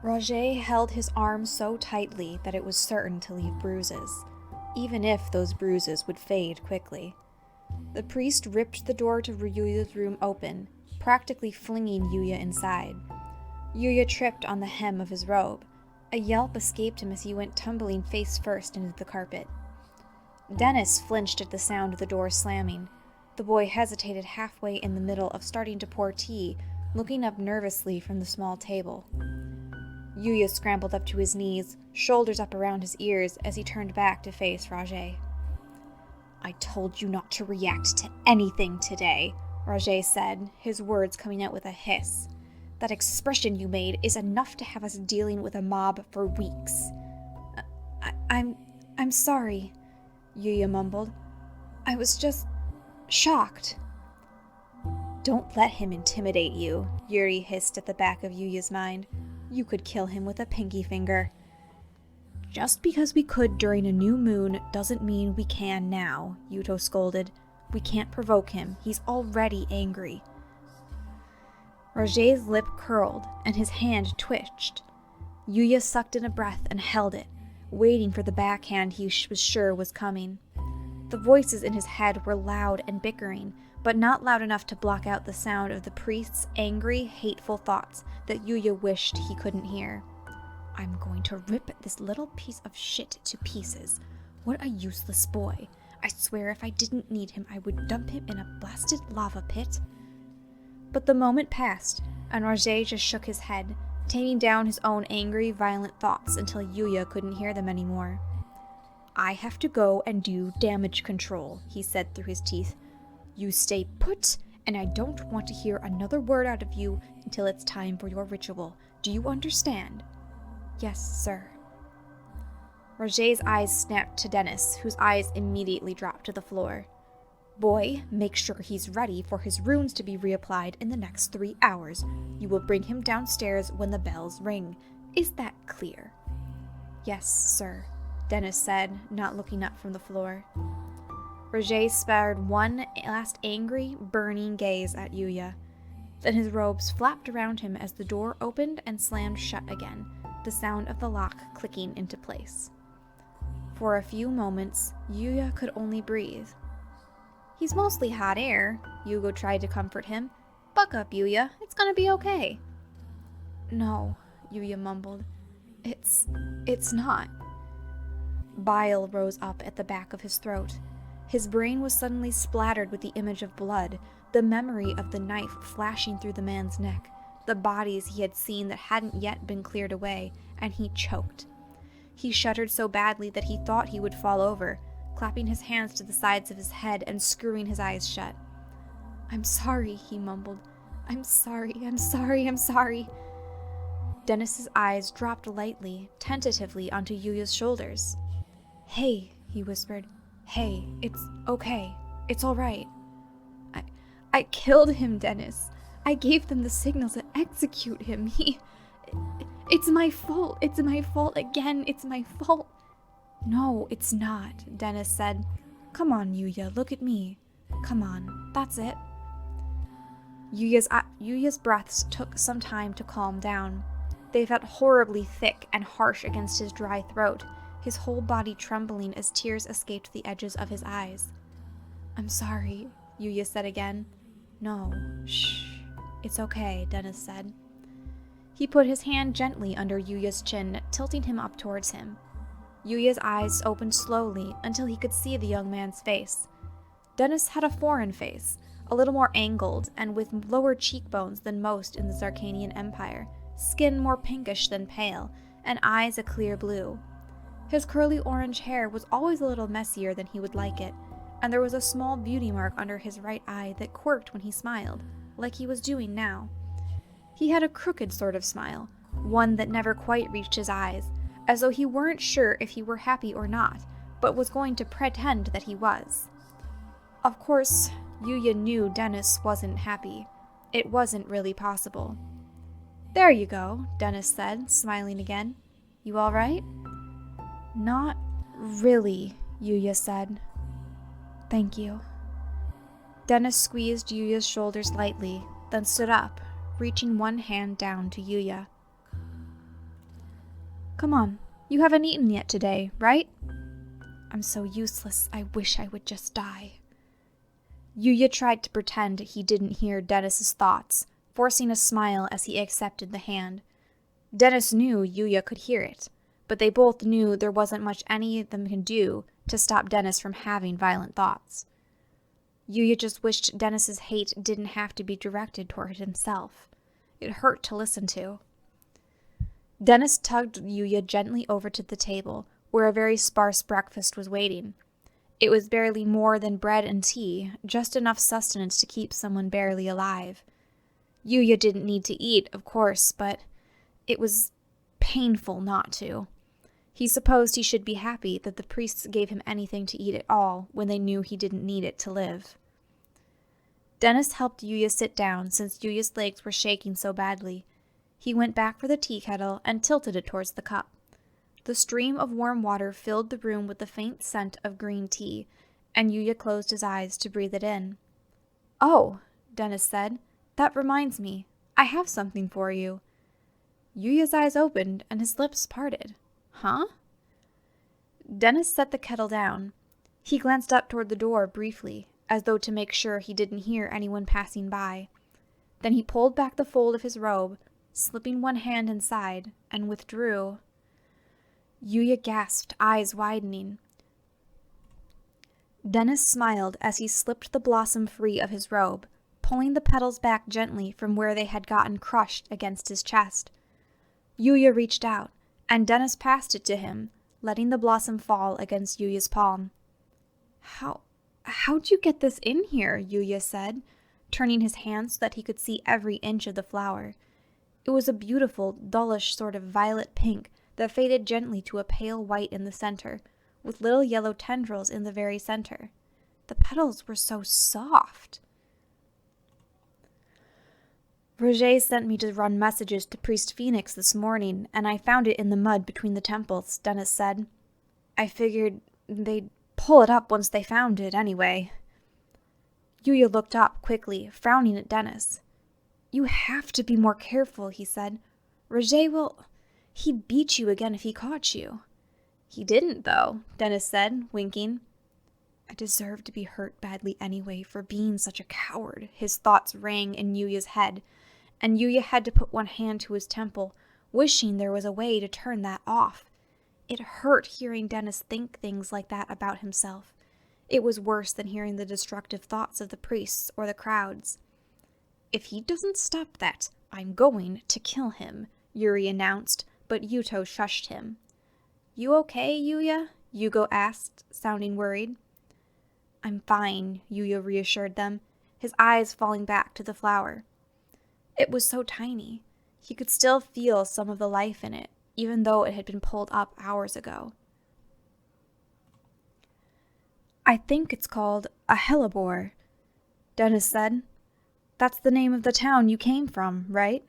Roger held his arm so tightly that it was certain to leave bruises, even if those bruises would fade quickly. The priest ripped the door to Yuya's room open, practically flinging Yuya inside. Yuya tripped on the hem of his robe. A yelp escaped him as he went tumbling face first into the carpet. Dennis flinched at the sound of the door slamming. The boy hesitated halfway in the middle of starting to pour tea, looking up nervously from the small table. Yuya scrambled up to his knees, shoulders up around his ears as he turned back to face Roger. "I told you not to react to anything today," Roger said, his words coming out with a hiss. "That expression you made is enough to have us dealing with a mob for weeks." I'm sorry," Yuya mumbled. "I was just shocked." "Don't let him intimidate you," Yuri hissed at the back of Yuya's mind. "You could kill him with a pinky finger." "Just because we could during a new moon doesn't mean we can now," Yuto scolded. "We can't provoke him. He's already angry." Roger's lip curled, and his hand twitched. Yuya sucked in a breath and held it, waiting for the backhand he was sure was coming. The voices in his head were loud and bickering, but not loud enough to block out the sound of the priest's angry, hateful thoughts that Yuya wished he couldn't hear. "I'm going to rip this little piece of shit to pieces. What a useless boy. I swear if I didn't need him, I would dump him in a blasted lava pit." But the moment passed, and Roger just shook his head, taming down his own angry, violent thoughts until Yuya couldn't hear them anymore. "I have to go and do damage control," he said through his teeth. "You stay put, and I don't want to hear another word out of you until it's time for your ritual. Do you understand?" "Yes, sir." Roger's eyes snapped to Dennis, whose eyes immediately dropped to the floor. "Boy, make sure he's ready for his runes to be reapplied in the next 3 hours. You will bring him downstairs when the bells ring. Is that clear?" "Yes, sir," Dennis said, not looking up from the floor. Roger spared one last angry, burning gaze at Yuya. Then his robes flapped around him as the door opened and slammed shut again, the sound of the lock clicking into place. For a few moments, Yuya could only breathe. "He's mostly hot air," Yugo tried to comfort him. "Buck up, Yuya. It's gonna be okay." "No," Yuya mumbled. It's not." Bile rose up at the back of his throat. His brain was suddenly splattered with the image of blood, the memory of the knife flashing through the man's neck, the bodies he had seen that hadn't yet been cleared away, and he choked. He shuddered so badly that he thought he would fall over, clapping his hands to the sides of his head and screwing his eyes shut. "I'm sorry," he mumbled. I'm sorry. Dennis's eyes dropped lightly, tentatively onto Yuya's shoulders. "Hey," he whispered. "Hey, it's okay. It's all right." I killed him, Dennis. I gave them the signal to execute him. It's my fault. It's my fault again. It's my fault." "No, it's not," Dennis said. "Come on, Yuya, look at me. Come on, that's it." Yuya's breaths took some time to calm down. They felt horribly thick and harsh against his dry throat, his whole body trembling as tears escaped the edges of his eyes. "I'm sorry," Yuya said again. "No, shh. It's okay," Dennis said. He put his hand gently under Yuya's chin, tilting him up towards him. Yuya's eyes opened slowly until he could see the young man's face. Dennis had a foreign face, a little more angled and with lower cheekbones than most in the Zarkanian Empire, skin more pinkish than pale, and eyes a clear blue. His curly orange hair was always a little messier than he would like it, and there was a small beauty mark under his right eye that quirked when he smiled, like he was doing now. He had a crooked sort of smile, one that never quite reached his eyes, as though he weren't sure if he were happy or not, but was going to pretend that he was. Of course, Yuya knew Dennis wasn't happy. It wasn't really possible. "There you go," Dennis said, smiling again. "You all right?" "Not really," Yuya said. "Thank you." Dennis squeezed Yuya's shoulders lightly, then stood up, reaching one hand down to Yuya. Come on, you haven't eaten yet today, right? I'm so useless, I wish I would just die. Yuya tried to pretend he didn't hear Dennis's thoughts, forcing a smile as he accepted the hand. Dennis knew Yuya could hear it, but they both knew there wasn't much any of them could do to stop Dennis from having violent thoughts. Yuya just wished Dennis's hate didn't have to be directed toward himself. It hurt to listen to. Dennis tugged Yuya gently over to the table, where a very sparse breakfast was waiting. It was barely more than bread and tea, just enough sustenance to keep someone barely alive. Yuya didn't need to eat, of course, but it was painful not to. He supposed he should be happy that the priests gave him anything to eat at all when they knew he didn't need it to live. Dennis helped Yuya sit down since Yuya's legs were shaking so badly. He went back for the tea kettle and tilted it towards the cup. The stream of warm water filled the room with the faint scent of green tea, and Yuya closed his eyes to breathe it in. "Oh," Dennis said, "that reminds me. I have something for you." Yuya's eyes opened and his lips parted. "Huh?" Dennis set the kettle down. He glanced up toward the door briefly, as though to make sure he didn't hear anyone passing by. Then he pulled back the fold of his robe, slipping one hand inside, and withdrew. Yuya gasped, eyes widening. Dennis smiled as he slipped the blossom free of his robe, pulling the petals back gently from where they had gotten crushed against his chest. Yuya reached out, and Dennis passed it to him, letting the blossom fall against Yuya's palm. How'd you get this in here?" Yuya said, turning his hand so that he could see every inch of the flower. It was a beautiful, dullish sort of violet pink that faded gently to a pale white in the center, with little yellow tendrils in the very center. The petals were so soft. "Roger sent me to run messages to Priest Phoenix this morning, and I found it in the mud between the temples," Dennis said. "I figured they'd pull it up once they found it, anyway." Yuya looked up quickly, frowning at Dennis. "You have to be more careful," he said. "Roger he'd beat you again if he caught you." "He didn't, though," Dennis said, winking. "I deserve to be hurt badly anyway for being such a coward," his thoughts rang in Yuya's head, and Yuya had to put one hand to his temple, wishing there was a way to turn that off. It hurt hearing Dennis think things like that about himself. It was worse than hearing the destructive thoughts of the priests or the crowds. "If he doesn't stop that, I'm going to kill him," Yuri announced, but Yuto shushed him. "You okay, Yuya?" Yugo asked, sounding worried. "I'm fine," Yuya reassured them, his eyes falling back to the flower. It was so tiny. He could still feel some of the life in it, even though it had been pulled up hours ago. "I think it's called a hellebore," Dennis said. "That's the name of the town you came from, right?"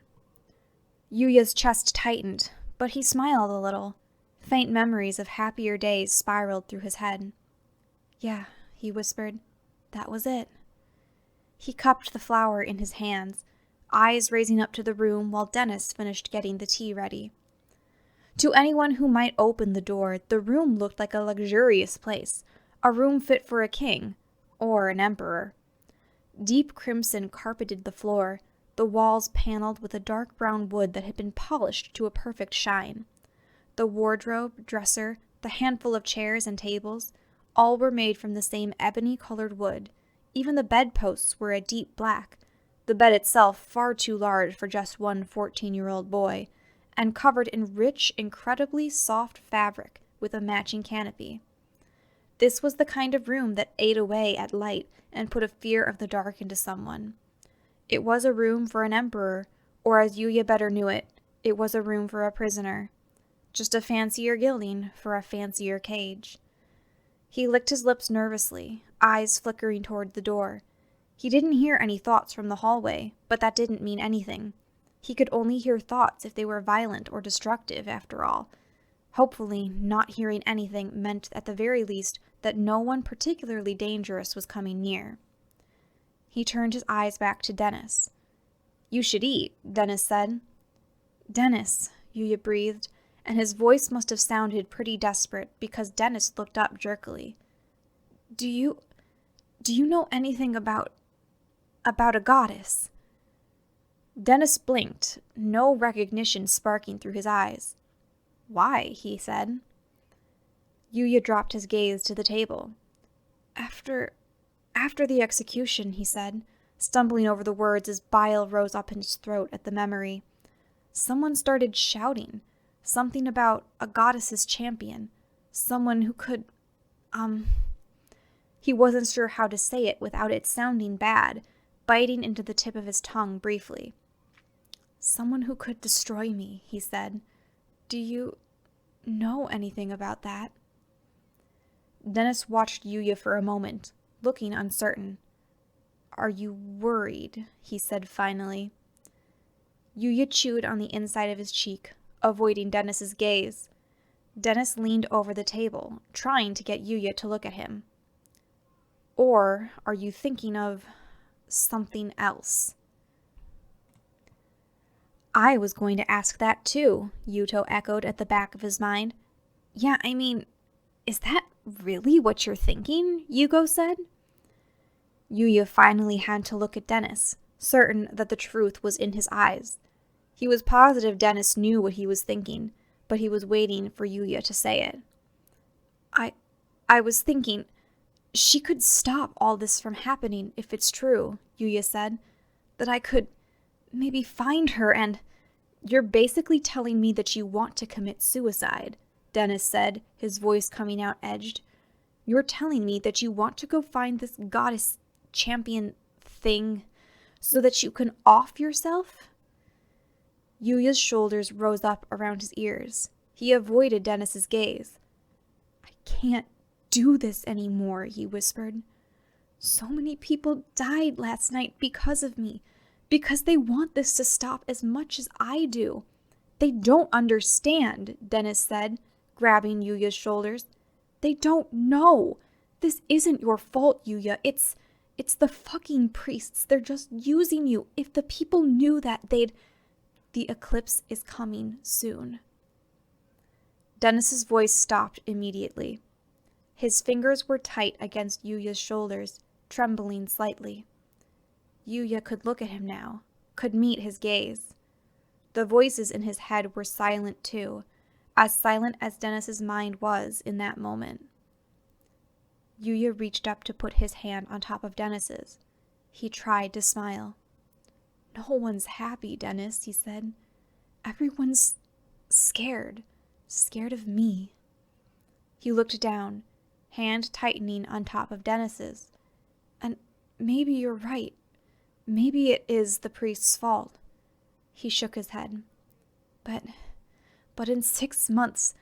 Yuya's chest tightened, but he smiled a little. Faint memories of happier days spiraled through his head. "Yeah," he whispered. "That was it." He cupped the flower in his hands, eyes raising up to the room while Dennis finished getting the tea ready. To anyone who might open the door, the room looked like a luxurious place, a room fit for a king, or an emperor. Deep crimson carpeted the floor, the walls paneled with a dark brown wood that had been polished to a perfect shine. The wardrobe, dresser, the handful of chairs and tables, all were made from the same ebony-colored wood. Even the bedposts were a deep black, the bed itself far too large for just one 14-year-old boy, and covered in rich, incredibly soft fabric with a matching canopy. This was the kind of room that ate away at light and put a fear of the dark into someone. It was a room for an emperor, or as Yuya better knew it, it was a room for a prisoner. Just a fancier gilding for a fancier cage. He licked his lips nervously, eyes flickering toward the door. He didn't hear any thoughts from the hallway, but that didn't mean anything. He could only hear thoughts if they were violent or destructive, after all. Hopefully, not hearing anything meant at the very least that no one particularly dangerous was coming near. He turned his eyes back to Dennis. "You should eat," Dennis said. "Dennis," Yuya breathed, and his voice must have sounded pretty desperate because Dennis looked up jerkily. Do you know anything about a goddess?" Dennis blinked, no recognition sparking through his eyes. "Why?" he said. Yuya dropped his gaze to the table. After the execution," he said, stumbling over the words as bile rose up in his throat at the memory, "someone started shouting. Something about a goddess's champion. Someone who could, He wasn't sure how to say it without it sounding bad, biting into the tip of his tongue briefly. "Someone who could destroy me," he said. "Do you know anything about that?" Dennis watched Yuya for a moment, looking uncertain. "Are you worried?" he said finally. Yuya chewed on the inside of his cheek, avoiding Dennis's gaze. Dennis leaned over the table, trying to get Yuya to look at him. "Or are you thinking of something else?" "I was going to ask that too," Yuto echoed at the back of his mind. "Yeah, I mean, is that really what you're thinking?" Yugo said. Yuya finally had to look at Dennis, certain that the truth was in his eyes. He was positive Dennis knew what he was thinking, but he was waiting for Yuya to say it. I was thinking, she could stop all this from happening if it's true," Yuya said. "That I could maybe find her and—" "You're basically telling me that you want to commit suicide," Dennis said, his voice coming out edged. "You're telling me that you want to go find this goddess champion thing so that you can off yourself?" Yuya's shoulders rose up around his ears. He avoided Dennis's gaze. "I can't do this anymore," he whispered. "So many people died last night because of me, because they want this to stop as much as I do." "They don't understand," Dennis said, grabbing Yuya's shoulders. "They don't know. This isn't your fault, Yuya. It's the fucking priests. They're just using you. If the people knew that, they'd—" "The eclipse is coming soon." Dennis's voice stopped immediately. His fingers were tight against Yuya's shoulders, trembling slightly. Yuya could look at him now, could meet his gaze. The voices in his head were silent too, as silent as Dennis's mind was in that moment. Yuya reached up to put his hand on top of Dennis's. He tried to smile. "No one's happy, Dennis," he said. "Everyone's scared of me." He looked down, hand tightening on top of Dennis's. "And maybe you're right. Maybe it is the priest's fault." He shook his head. But in 6 months,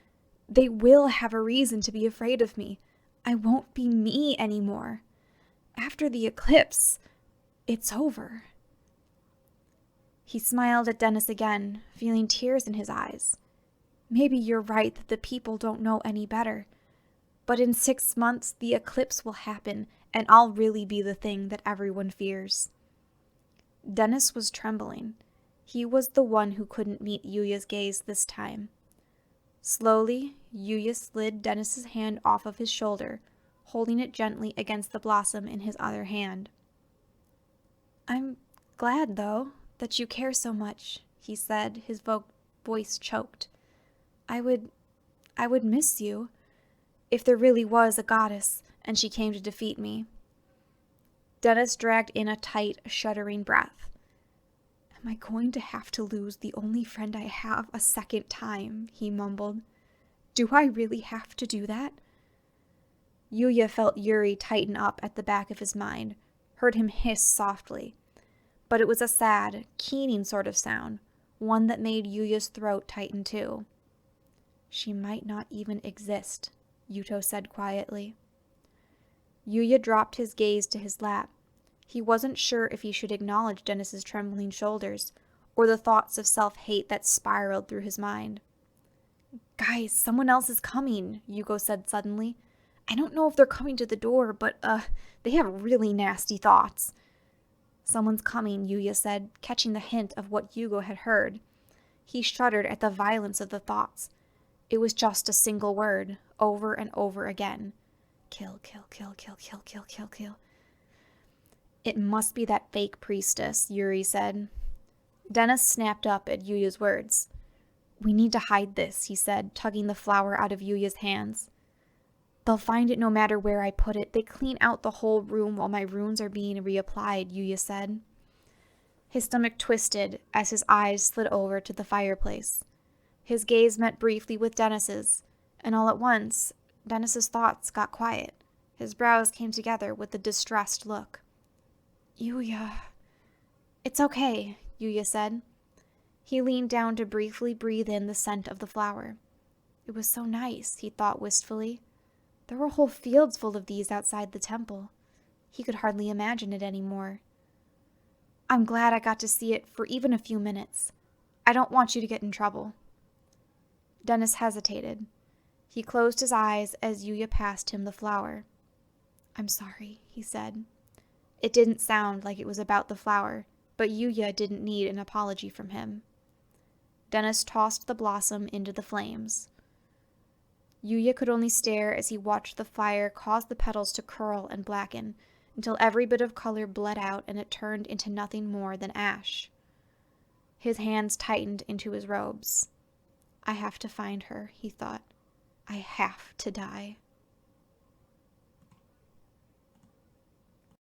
they will have a reason to be afraid of me. I won't be me anymore. After the eclipse, it's over." He smiled at Dennis again, feeling tears in his eyes. "Maybe you're right that the people don't know any better. But in 6 months, the eclipse will happen, and I'll really be the thing that everyone fears." Dennis was trembling. He was the one who couldn't meet Yuya's gaze this time. Slowly, Yuya slid Dennis's hand off of his shoulder, holding it gently against the blossom in his other hand. "I'm glad, though, that you care so much," he said, his voice choked. I would miss you, if there really was a goddess and she came to defeat me." Dennis dragged in a tight, shuddering breath. "Am I going to have to lose the only friend I have a second time?" he mumbled. "Do I really have to do that?" Yuya felt Yuri tighten up at the back of his mind, heard him hiss softly. But it was a sad, keening sort of sound, one that made Yuya's throat tighten too. "She might not even exist," Yuto said quietly. Yuya dropped his gaze to his lap. He wasn't sure if he should acknowledge Dennis's trembling shoulders, or the thoughts of self-hate that spiraled through his mind. "Guys, someone else is coming," Yugo said suddenly. "I don't know if they're coming to the door, but, they have really nasty thoughts." "Someone's coming," Yuya said, catching the hint of what Yugo had heard. He shuddered at the violence of the thoughts, It was just a single word, over and over again. Kill, kill, kill, kill, kill, kill, kill, kill. It must be that fake priestess, Yuri said. Dennis snapped up at Yuya's words. We need to hide this, he said, tugging the flower out of Yuya's hands. They'll find it no matter where I put it. They clean out the whole room while my runes are being reapplied, Yuya said. His stomach twisted as his eyes slid over to the fireplace. His gaze met briefly with Dennis's, and all at once, Dennis's thoughts got quiet. His brows came together with a distressed look. Yuya. It's okay, Yuya said. He leaned down to briefly breathe in the scent of the flower. It was so nice, he thought wistfully. There were whole fields full of these outside the temple. He could hardly imagine it anymore. I'm glad I got to see it for even a few minutes. I don't want you to get in trouble. Dennis hesitated. He closed his eyes as Yuya passed him the flower. I'm sorry, he said. It didn't sound like it was about the flower, but Yuya didn't need an apology from him. Dennis tossed the blossom into the flames. Yuya could only stare as he watched the fire cause the petals to curl and blacken, until every bit of color bled out and it turned into nothing more than ash. His hands tightened into his robes. I have to find her, he thought. I have to die.